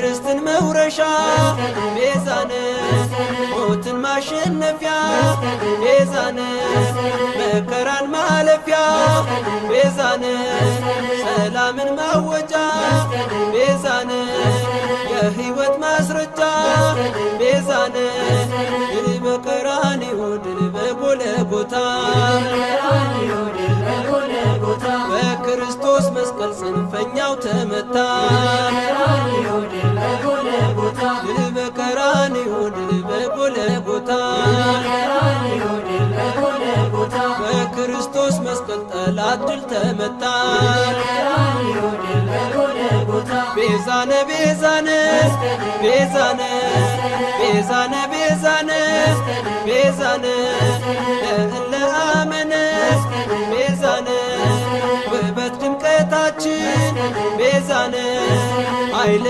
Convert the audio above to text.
ርስትን መውረሻ ቤዛነ ሞትን ማሸነፊያ ቤዛነ መከራን ማለፊያ ቤዛነ ሰላምን ማወጃ ቤዛነ የሕይወት ማስረጃ ቤዛነ ድል በቀራንዮ ድል በጎልጎታ በክርስቶስ መስቀል ጽንፈኛው ተመታ ድል በቀራንዮ ድል በጎልጎታ በክርስቶስ መስቀል ጠላት ድል ተመታ ቤዛነ ቤዛነ ቤዛነ ቤዛነ ቤዛነ ቤዛነ ለእለ አመነ ቤዛነ ውበት ድምቀታችን ቤዛነ ኃይል